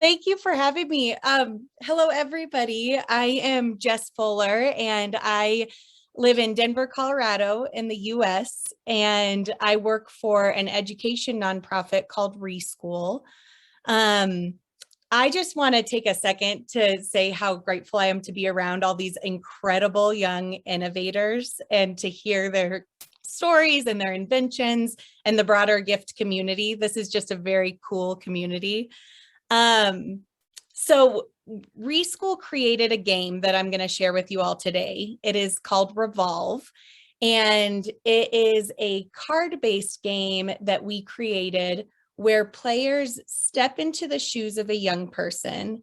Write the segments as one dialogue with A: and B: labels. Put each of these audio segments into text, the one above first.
A: Thank you for having me. Hello, everybody. I am Jess Fuller, and I live in Denver, Colorado in the US, and I work for an education nonprofit called ReSchool. Um, I just want to take a second to say how grateful I am to be around all these incredible young innovators and to hear their stories and their inventions and the broader gift community. This is just a very cool community. So ReSchool created a game that I'm going to share with you all today. It is called ReVOLVE, and it is a card-based game that we created where players step into the shoes of a young person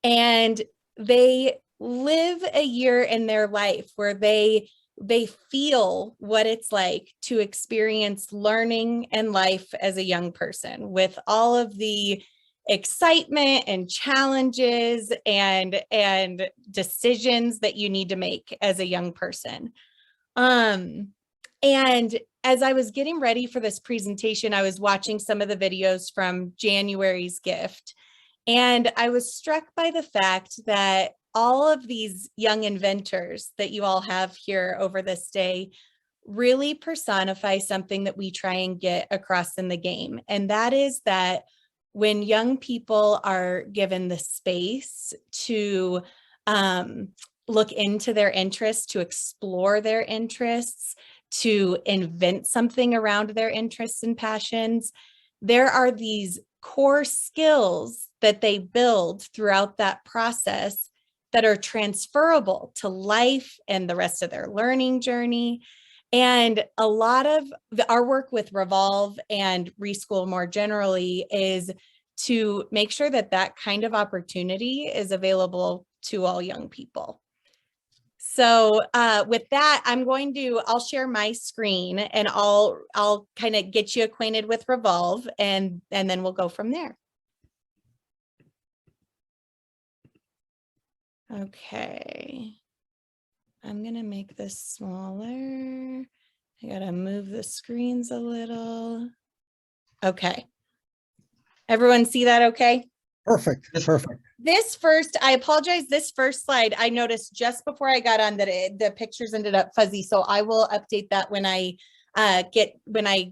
A: and they live a year in their life where they feel what it's like to experience learning and life as a young person with all of the excitement and challenges and decisions that you need to make as a young person. And as I was getting ready for this presentation, I was watching some of the videos from January's gift, and I was struck by the fact that all of these young inventors that you all have here over this day really personify something that we try and get across in the game. And that is that when young people are given the space to look into their interests, to explore their interests, to invent something around their interests and passions, there are these core skills that they build throughout that process that are transferable to life and the rest of their learning journey. And a lot of our work with ReVOLVE and ReSchool more generally is to make sure that that kind of opportunity is available to all young people. So with that, I'll share my screen and I'll kind of get you acquainted with ReVOLVE and then we'll go from there. Okay. I'm going to make this smaller. I got to move the screens a little. Okay. Everyone see that okay?
B: Perfect. Perfect.
A: I apologize. This first slide, I noticed just before I got on that the pictures ended up fuzzy. So I will update that when I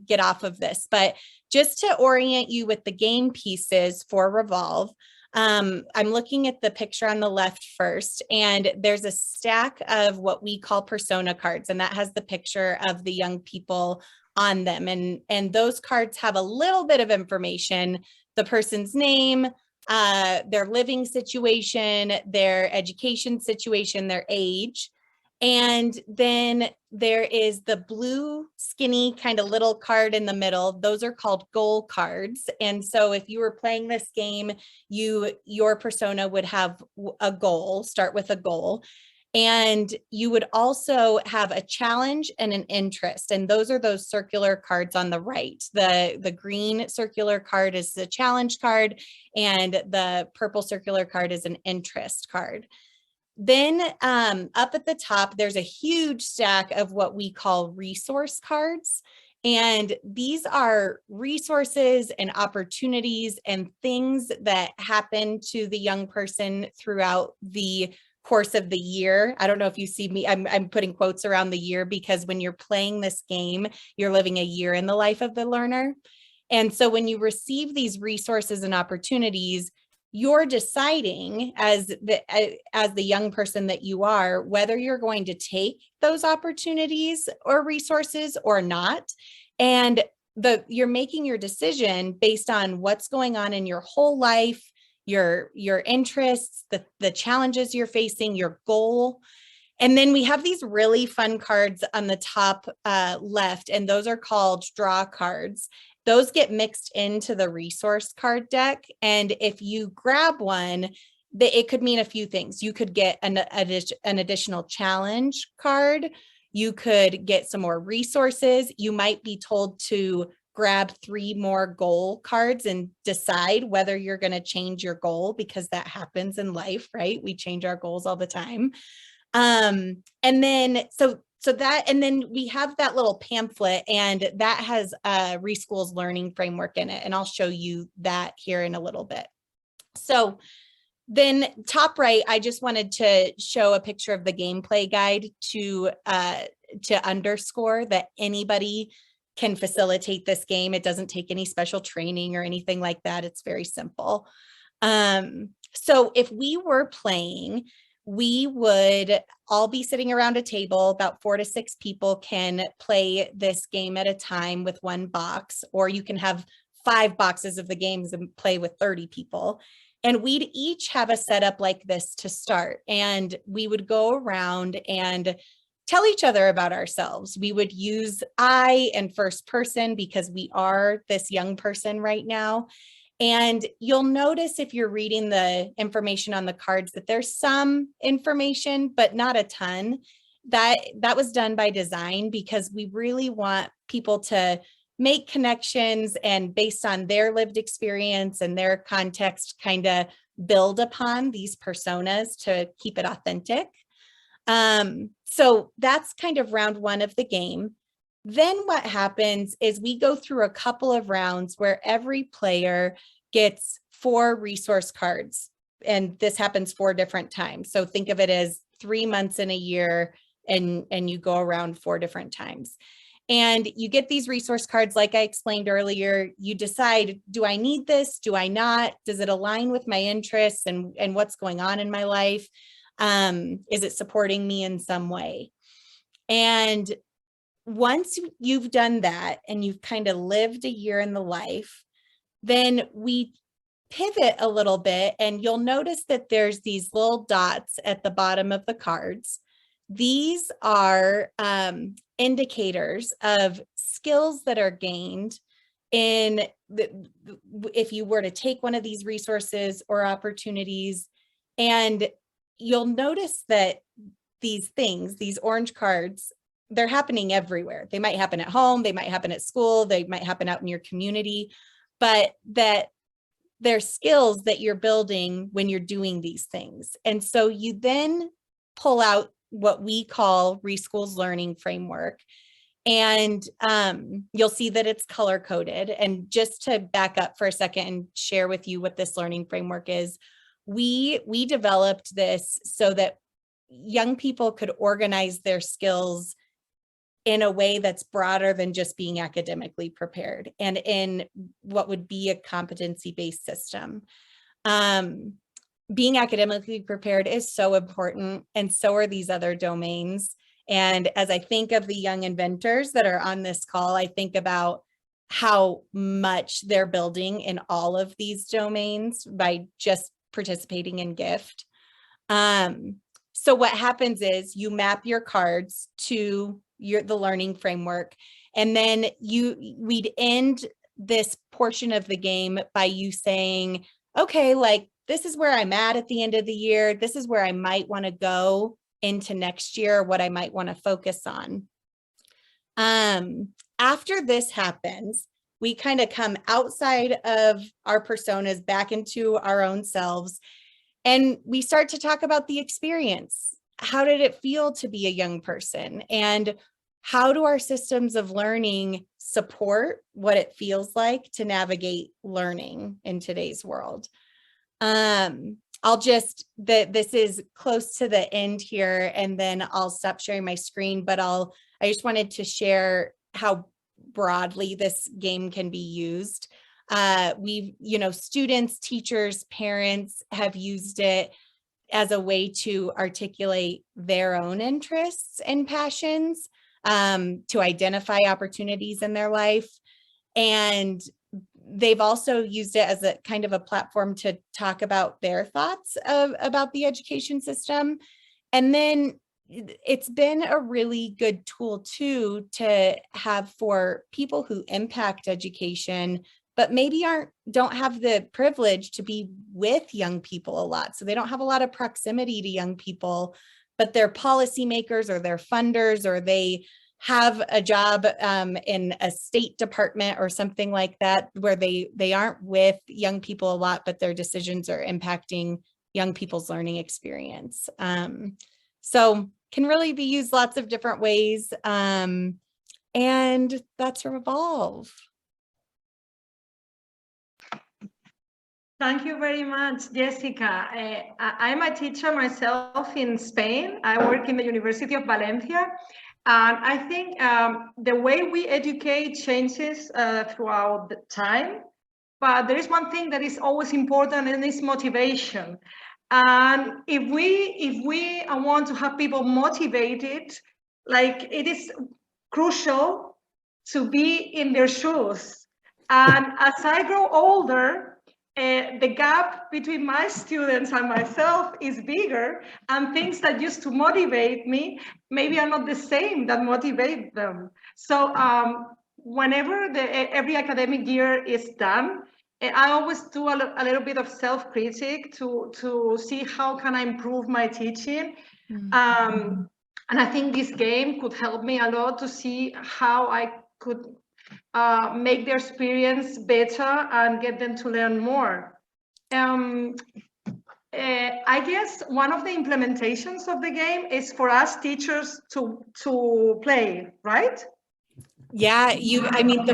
A: get off of this. But just to orient you with the game pieces for ReVOLVE, I'm looking at the picture on the left first, and there's a stack of what we call persona cards, and that has the picture of the young people on them. And those cards have a little bit of information, the person's name, their living situation, their education situation, their age. And then there is the blue skinny kind of little card in the middle. Those are called goal cards. And so if you were playing this game, your persona would have a goal, start with a goal. And you would also have a challenge and an interest. And those are those circular cards on the right. The green circular card is the challenge card, and the purple circular card is an interest card. Then up at the top, there's a huge stack of what we call resource cards. And these are resources and opportunities and things that happen to the young person throughout the course of the year. I don't know if you see me, I'm putting quotes around the year because when you're playing this game, you're living a year in the life of the learner. And so when you receive these resources and opportunities, you're deciding as the young person that you are, whether you're going to take those opportunities or resources or not. And you're making your decision based on what's going on in your whole life, your interests, the challenges you're facing, your goal. And then we have these really fun cards on the top left, and those are called draw cards. Those get mixed into the resource card deck. And if you grab one, it could mean a few things. You could get an additional challenge card. You could get some more resources. You might be told to grab 3 more goal cards and decide whether you're going to change your goal, because that happens in life, right? We change our goals all the time. And then and then we have that little pamphlet, and that has ReSchool's learning framework in it. And I'll show you that here in a little bit. So then top right, I just wanted to show a picture of the gameplay guide to underscore that anybody can facilitate this game. It doesn't take any special training or anything like that. It's very simple. So if we were playing, we would all be sitting around a table. About 4 to 6 people can play this game at a time with one box, or you can have 5 boxes of the games and play with 30 people. And we'd each have a setup like this to start. And we would go around and tell each other about ourselves. We would use I and first person because we are this young person right now. And you'll notice if you're reading the information on the cards that there's some information, but not a ton. That was done by design because we really want people to make connections and based on their lived experience and their context, kind of build upon these personas to keep it authentic. So that's kind of round 1 of the game. Then what happens is we go through a couple of rounds where every player gets 4 resource cards. And this happens 4 different times. So think of it as 3 months in a year and you go around 4 different times. And you get these resource cards, like I explained earlier. You decide, do I need this? Do I not? Does it align with my interests and what's going on in my life? Is it supporting me in some way? And once you've done that and you've kind of lived a year in the life, then we pivot a little bit and you'll notice that there's these little dots at the bottom of the cards. These are indicators of skills that are gained in if you were to take one of these resources or opportunities. And you'll notice that these things, these orange cards, they're happening everywhere. They might happen at home, they might happen at school, they might happen out in your community, but that they're skills that you're building when you're doing these things. And so you then pull out what we call ReSchool's learning framework. And you'll see that it's color coded. And just to back up for a second and share with you what this learning framework is, we developed this so that young people could organize their skills in a way that's broader than just being academically prepared and in what would be a competency-based system. Being academically prepared is so important, and so are these other domains. And as I think of the young inventors that are on this call, I think about how much they're building in all of these domains by just participating in GIFT. So what happens is you map your cards to the learning framework, and then we'd end this portion of the game by you saying, okay, like this is where I'm at the end of the year. This is where I might want to go into next year, what I might want to focus on. After this happens, we kind of come outside of our personas back into our own selves, and we start to talk about the experience. How did it feel to be a young person? And how do our systems of learning support what it feels like to navigate learning in today's world? This is close to the end here, and then I'll stop sharing my screen, but I just wanted to share how broadly this game can be used. Students, teachers, parents have used it as a way to articulate their own interests and passions, to identify opportunities in their life. And they've also used it as a kind of a platform to talk about their thoughts about the education system. And then it's been a really good tool too to have for people who impact education, but maybe don't have the privilege to be with young people a lot. So they don't have a lot of proximity to young people, but they're policymakers or they're funders, or they have a job in a state department or something like that, where they aren't with young people a lot, but their decisions are impacting young people's learning experience. So can really be used lots of different ways. And that's ReVOLVE.
B: Thank you very much, Jessica. I'm a teacher myself in Spain. I work in the University of Valencia. And I think the way we educate changes throughout the time. But there is one thing that is always important, and it's motivation. And if we want to have people motivated, like it is crucial to be in their shoes. And as I grow older, the gap between my students and myself is bigger, and things that used to motivate me maybe are not the same that motivate them. So whenever every academic year is done, I always do a little bit of self-critique to see how can I improve my teaching. And I think this game could help me a lot to see how I could make their experience better and get them to learn more. I guess one of the implementations of the game is for us teachers to play, right?
A: Yeah, I mean,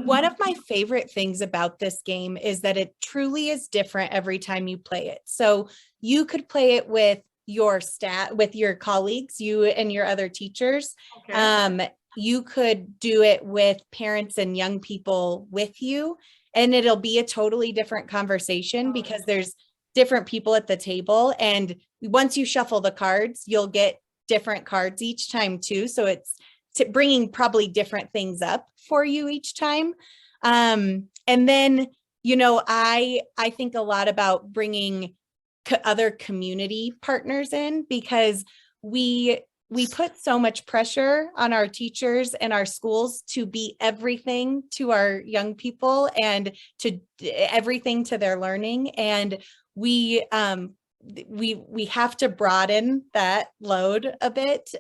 A: one of my favorite things about this game is that it truly is different every time you play it. So you could play it with with your colleagues, you and your other teachers. Okay. You could do it with parents and young people with you, and it'll be a totally different conversation because there's different people at the table. And once you shuffle the cards, you'll get different cards each time too. So it's bringing probably different things up for you each time. And then, I think a lot about bringing other community partners in, because we put so much pressure on our teachers and our schools to be everything to our young people and to everything to their learning. And we have to broaden that load a bit,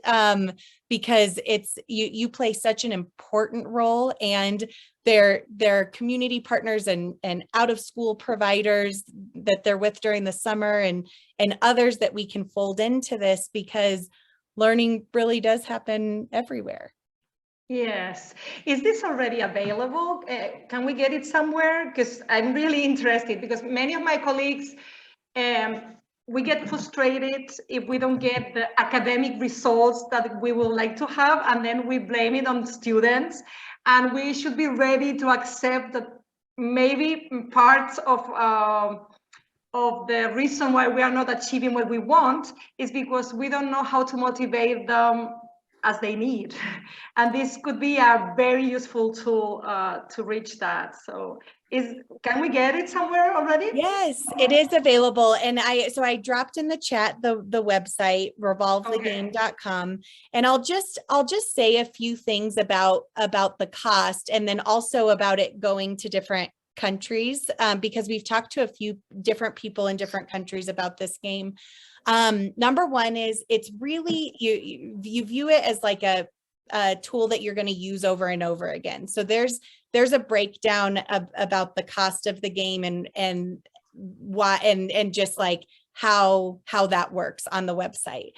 A: because you play such an important role, and they're community partners and out of school providers that they're with during the summer, and others that we can fold into this, because learning really does happen everywhere.
B: Yes. Is this already available? Can we get it somewhere? Because I'm really interested, because many of my colleagues, we get frustrated if we don't get the academic results that we would like to have, and then we blame it on students. And we should be ready to accept that maybe parts of the reason why we are not achieving what we want is because we don't know how to motivate them as they need. And this could be a very useful tool to reach that. So can we get it somewhere already?
A: Yes, it is available. And I dropped in the chat the website, revolvethegame.com. And I'll just say a few things about the cost, and then also about it going to different countries, because we've talked to a few different people in different countries about this game. Number one is it's really, you view it as like a tool that you're going to use over and over again. So there's a breakdown about the cost of the game and why, and just like how that works on the website.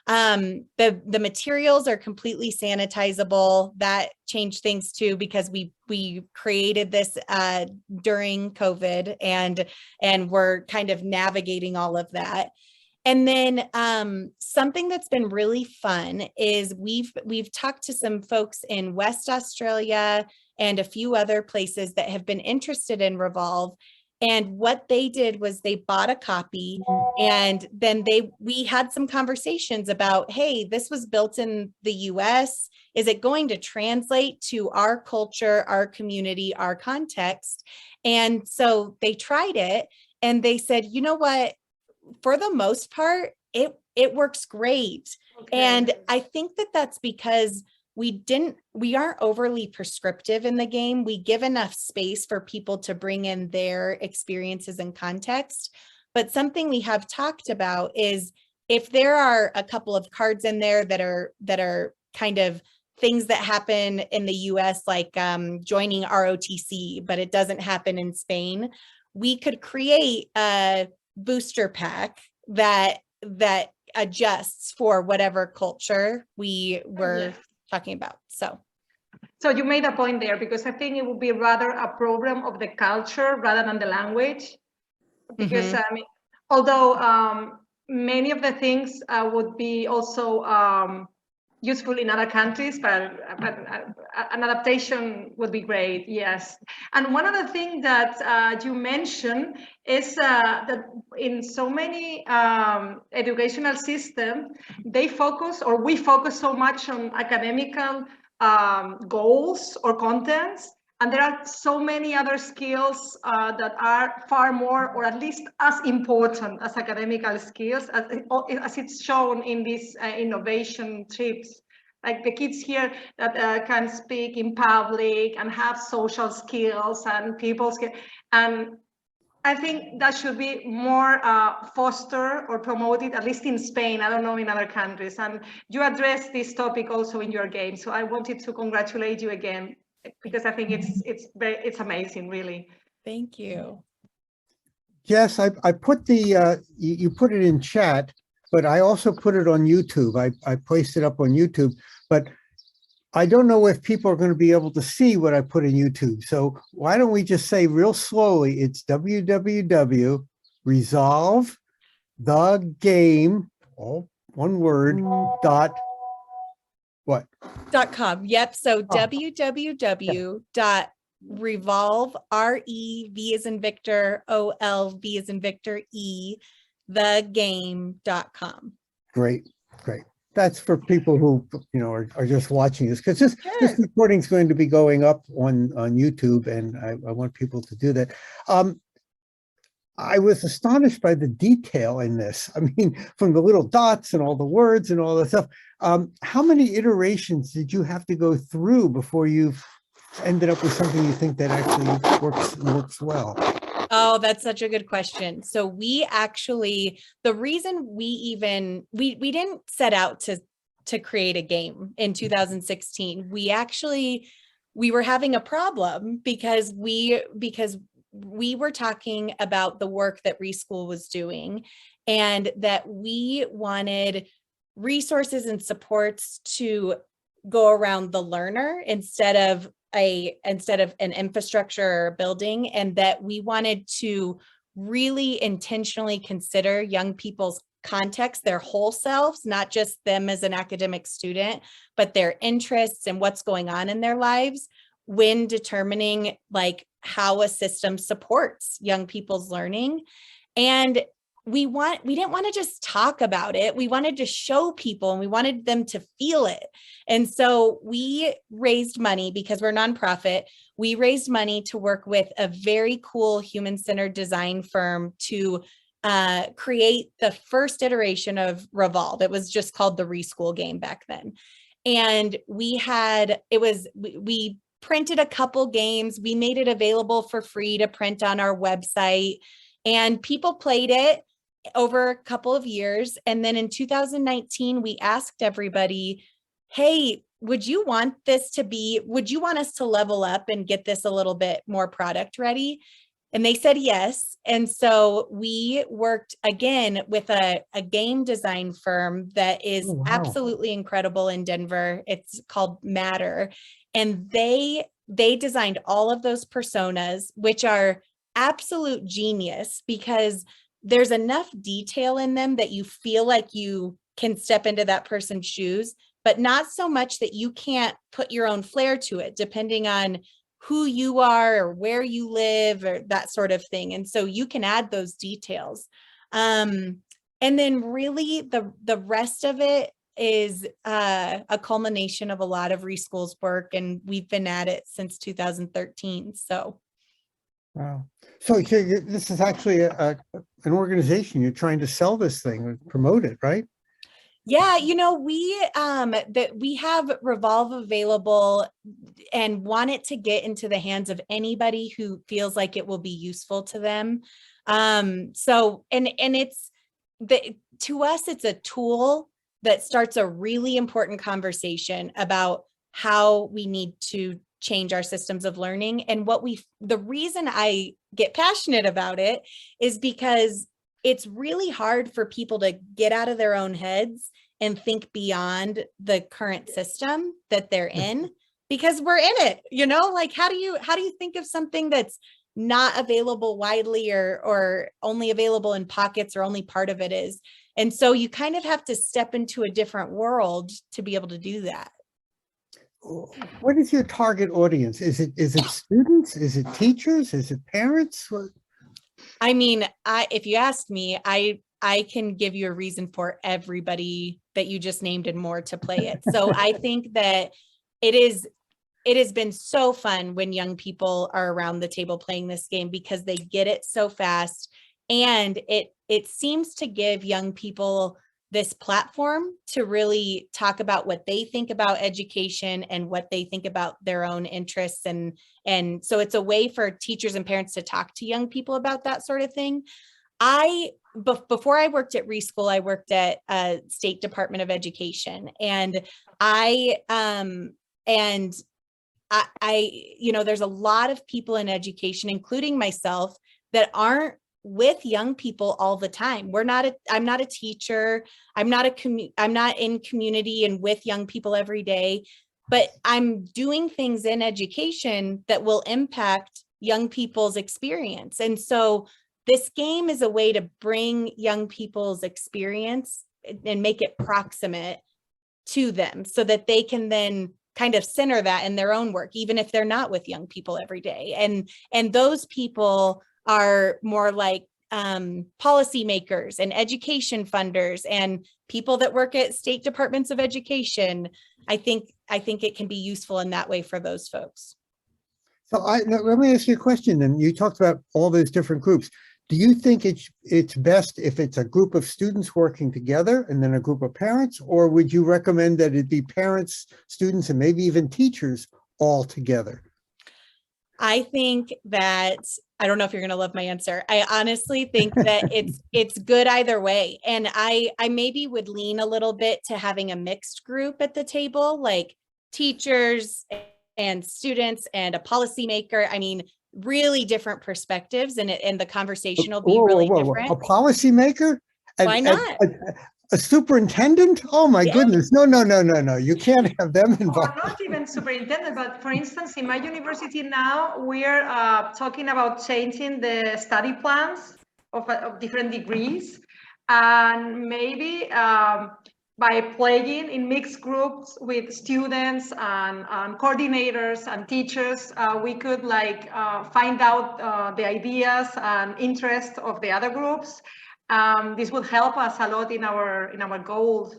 A: The materials are completely sanitizable. That changed things too, because we created this during COVID, and we're kind of navigating all of that. And then something that's been really fun is we've talked to some folks in West Australia and a few other places that have been interested in ReVOLVE. And what they did was they bought a copy, and then we had some conversations about, hey, this was built in the US. Is it going to translate to our culture, our community, our context? And so they tried it, and they said, you know what? For the most part, it works great. Okay. And I think that's because we aren't overly prescriptive in the game. We give enough space for people to bring in their experiences and context. But something we have talked about is if there are a couple of cards in there that are kind of things that happen in the US, like joining ROTC, but it doesn't happen in Spain, we could create a booster pack that adjusts for whatever culture we were talking about. So
B: you made a point there, because I think it would be rather a problem of the culture rather than the language. because I mean, although many of the things would be also useful in other countries, but an adaptation would be great, yes. And one other thing that you mentioned is that in so many educational systems, they focus, or we focus so much on academical goals or contents, and there are so many other skills that are far more, or at least as important as academical skills, as it's shown in these innovation trips. Like the kids here that can speak in public and have social skills and people skills. And I think that should be more fostered or promoted, at least in Spain. I don't know in other countries. And you addressed this topic also in your game. So I wanted to congratulate you again, because I think it's amazing, really.
A: Thank you.
C: Yes, I put the, you put it in chat, but I also put it on YouTube. I placed it up on YouTube, but I don't know if people are going to be able to see what I put in YouTube. So why don't we just say real slowly, it's www.resolve the game, all one word, dot what?
A: .com. Yep. So
C: Oh.
A: www.revolve, R-E-V as in Victor, O-L-V as in Victor, E, thegame.com.
C: Great, great. That's for people who, you know, are just watching this, because this recording is going to be going up on YouTube, and I want people to do that. I was astonished by the detail in this. I mean, from the little dots and all the words and all that stuff. How many iterations did you have to go through before you've ended up with something you think that actually works well?
A: Oh, that's such a good question. So we actually, the reason we didn't set out to create a game in 2016. We were having a problem because we were talking about the work that Reschool was doing, and that we wanted resources and supports to go around the learner instead of an infrastructure or building, and that we wanted to really intentionally consider young people's context, their whole selves, not just them as an academic student, but their interests and what's going on in their lives when determining like how a system supports young people's learning. And we didn't want to just talk about it. We wanted to show people, and we wanted them to feel it. And so we raised money, because we're a nonprofit. We raised money to work with a very cool human-centered design firm to create the first iteration of ReVOLVE. It was just called the Reschool game back then. And we printed a couple games. We made it available for free to print on our website, and people played it over a couple of years. And then in 2019, we asked everybody, hey, would you want us to level up and get this a little bit more product ready? And they said yes. And so we worked again with a game design firm that is absolutely incredible in Denver. It's called Matter. And they designed all of those personas, which are absolute genius, because there's enough detail in them that you feel like you can step into that person's shoes, but not so much that you can't put your own flair to it, depending on who you are or where you live or that sort of thing. And so you can add those details. And then really the rest of it is a culmination of a lot of Reschool's work, and we've been at it since 2013. So.
C: Wow. So this is actually an organization. You're trying to sell this thing or promote it, right?
A: Yeah, you know, we have ReVOLVE available and want it to get into the hands of anybody who feels like it will be useful to them. So it's to us, it's a tool that starts a really important conversation about how we need to change our systems of learning. And the reason I get passionate about it is because it's really hard for people to get out of their own heads and think beyond the current system that they're in, because we're in it, you know, like how do you think of something that's not available widely or only available in pockets or only part of it is. And so you kind of have to step into a different world to be able to do that.
C: What is your target audience? Is it students? Is it teachers? Is it parents?
A: I mean, if you ask me, I can give you a reason for everybody that you just named and more to play it. So I think that it has been so fun when young people are around the table playing this game because they get it so fast. And it seems to give young people this platform to really talk about what they think about education and what they think about their own interests. And so it's a way for teachers and parents to talk to young people about that sort of thing. Before I worked at ReSchool, I worked at State Department of Education, and I you know, there's a lot of people in education, including myself, that aren't with young people all the time. I'm not a teacher. I'm not in community and with young people every day, but I'm doing things in education that will impact young people's experience. And so this game is a way to bring young people's experience and make it proximate to them so that they can then kind of center that in their own work, even if they're not with young people every day. And those people are more like policymakers and education funders and people that work at state departments of education. I think it can be useful in that way for those folks.
C: So let me ask you a question. And you talked about all those different groups. Do you think it's best if it's a group of students working together and then a group of parents, or would you recommend that it be parents, students, and maybe even teachers all together?
A: I think that, I don't know if you're going to love my answer. I honestly think that it's good either way. And I maybe would lean a little bit to having a mixed group at the table, like teachers and students and a policymaker. I mean, really different perspectives, and the conversation will be really different.
C: A policymaker?
A: Why not?
C: A superintendent? Oh my goodness. No. You can't have them involved.
B: Or not even superintendent, but for instance, in my university now, we're talking about changing the study plans of different degrees. And maybe by playing in mixed groups with students and coordinators and teachers, we could find out the ideas and interests of the other groups. This will help us a lot in our goals.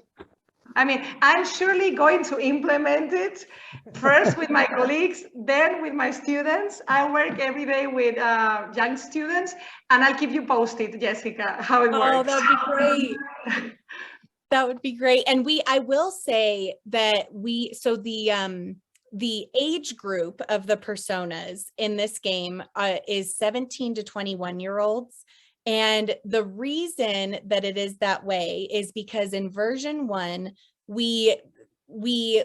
B: I mean, I'm surely going to implement it first with my colleagues, then with my students. I work every day with young students, and I'll keep you posted, Jessica, how it works.
A: Oh, that would be great. That would be great. And I will say that the age group of the personas in this game is 17 to 21-year-olds. And the reason that it is that way is because in version 1, we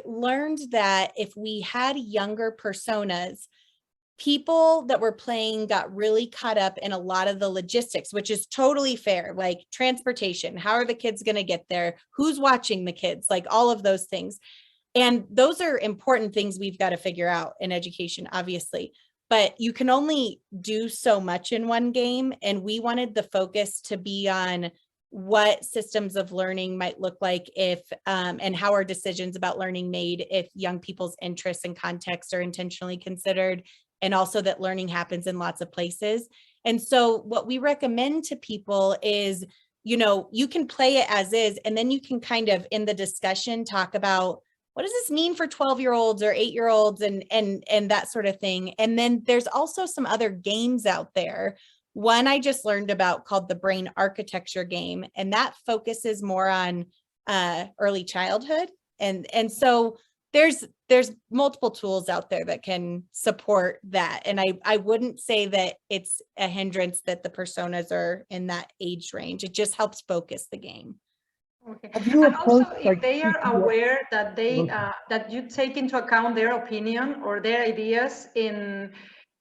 A: learned that if we had younger personas, people that were playing got really caught up in a lot of the logistics, which is totally fair, like transportation. How are the kids going to get there? Who's watching the kids? Like all of those things. And those are important things we've got to figure out in education, obviously. But you can only do so much in one game. And we wanted the focus to be on what systems of learning might look like if, and how are decisions about learning made if young people's interests and contexts are intentionally considered, and also that learning happens in lots of places. And so what we recommend to people is, you can play it as is, and then you can kind of in the discussion talk about, what does this mean for 12-year-olds or 8-year-olds and that sort of thing. And then there's also some other games out there. One I just learned about called the Brain Architecture game, and that focuses more on early childhood. And so there's multiple tools out there that can support that. And I wouldn't say that it's a hindrance that the personas are in that age range. It just helps focus the game.
B: Okay.
C: And
B: also, if they are aware that that you take into account their opinion or their ideas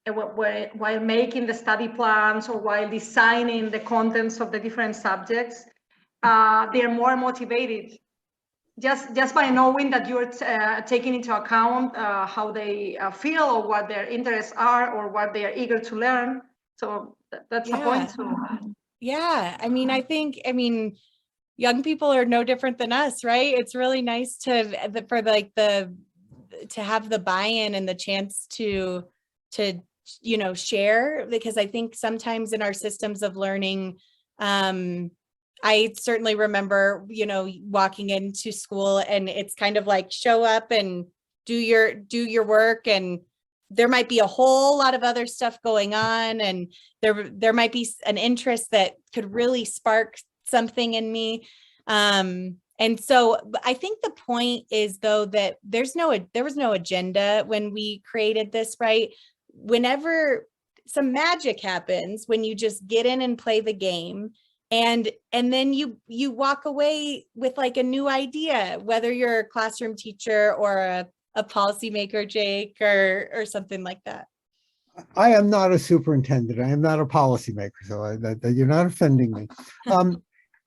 B: while making the study plans or while designing the contents of the different subjects, they're more motivated. just by knowing that you're taking into account how they feel or what their interests are or what they are eager to learn. So that's a point too.
A: Yeah, I mean, young people are no different than us, right? It's really nice to have the buy-in and the chance to share, because I think sometimes in our systems of learning, I certainly remember, walking into school and it's kind of like show up and do your work, and there might be a whole lot of other stuff going on, and there might be an interest that could really spark something in me. And so I think the point is, though, that there was no agenda when we created this, right? Whenever some magic happens, when you just get in and play the game, and then you walk away with like a new idea, whether you're a classroom teacher or a policymaker, Jake, or something like that.
C: I am not a superintendent. I am not a policymaker, so that you're not offending me.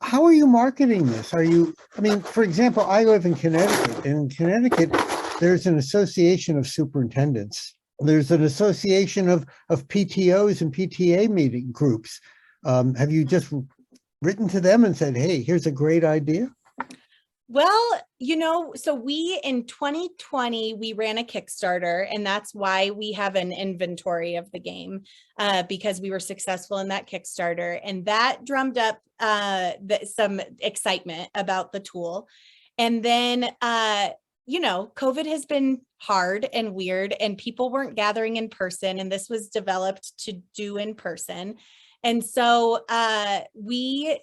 C: How are you marketing this? For example, I live in Connecticut, and in Connecticut, there's an association of superintendents. There's an association of PTOs and PTA meeting groups. Have you just written to them and said, hey, here's a great idea?
A: Well, so we in 2020, we ran a Kickstarter, and that's why we have an inventory of the game, because we were successful in that Kickstarter, and that drummed up some excitement about the tool. And then, COVID has been hard and weird, and people weren't gathering in person, and this was developed to do in person. And so we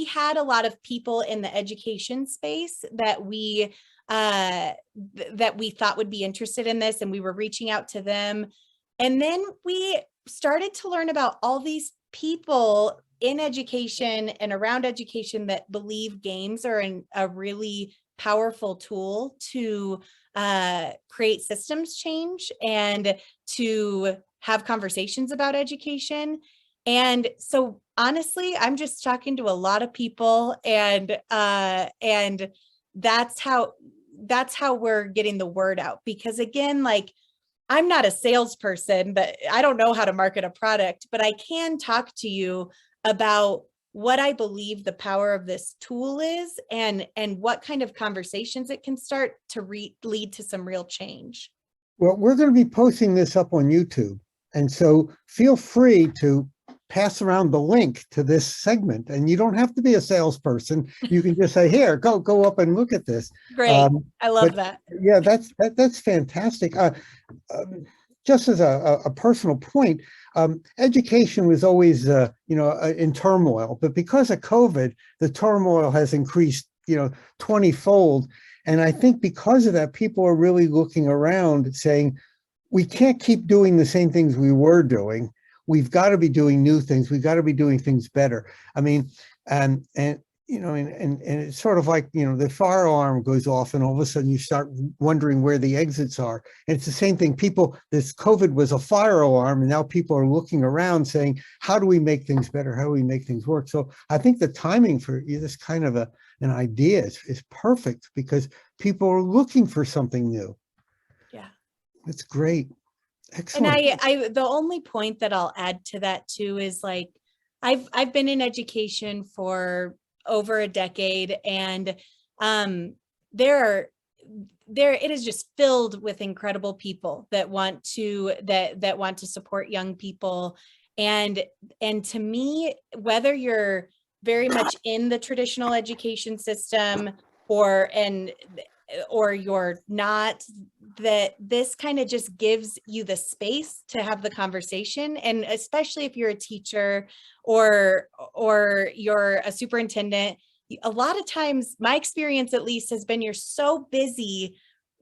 A: had a lot of people in the education space that we thought would be interested in this, and we were reaching out to them. And then we started to learn about all these people in education and around education that believe games are a really powerful tool to create systems change and to have conversations about education. And so honestly, I'm just talking to a lot of people, and that's how we're getting the word out. Because again, like, I'm not a salesperson, but I don't know how to market a product, but I can talk to you about what I believe the power of this tool is, and what kind of conversations it can start to lead to some real change.
C: Well, we're going to be posting this up on YouTube, and so feel free to pass around the link to this segment, and you don't have to be a salesperson. You can just say, here, go up and look at this.
A: Great. I love that.
C: Yeah, that's fantastic. Just as a personal point, education was always, in turmoil, but because of COVID, the turmoil has increased, 20-fold. And I think because of that, people are really looking around saying, we can't keep doing the same things we were doing. We've got to be doing new things. We've got to be doing things better. I mean, and it's sort of like, the fire alarm goes off and all of a sudden you start wondering where the exits are. And it's the same thing. This COVID was a fire alarm, and now people are looking around saying, how do we make things better? How do we make things work? So I think the timing for this kind of an idea is perfect, because people are looking for something new.
A: Yeah.
C: It's great. Excellent.
A: And the only point that I'll add to that too is, like, I've been in education for over a decade, and it is just filled with incredible people that want to support young people. And to me, whether you're very much in the traditional education system or you're not, that this kind of just gives you the space to have the conversation. And especially if you're a teacher or you're a superintendent, a lot of times, my experience at least has been, you're so busy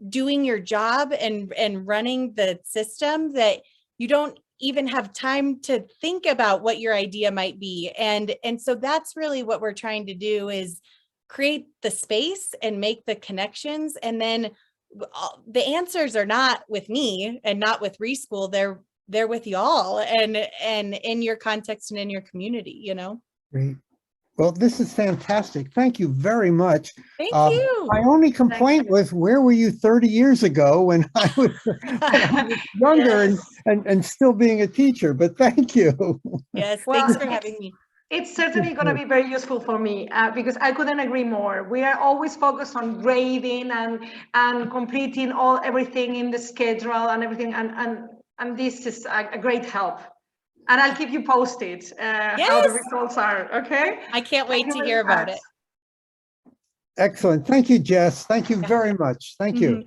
A: doing your job and running the system that you don't even have time to think about what your idea might be. And so that's really what we're trying to do, is create the space and make the connections. And then the answers are not with me and not with Reschool. They're with y'all and in your context and in your community,
C: Great. Well, this is fantastic. Thank you very much.
A: Thank you.
C: My only complaint was, where were you 30 years ago when I was, when I was younger and still being a teacher? But thank you.
A: Yes,
B: Well,
A: thanks for having me.
B: It's certainly going to be very useful for me because I couldn't agree more. We are always focused on grading and completing everything in the schedule and everything, and this is a great help. And I'll keep you posted how the results are. Okay.
A: I can't wait to hear about it.
C: Excellent. Thank you, Jess. Thank you very much. Thank you.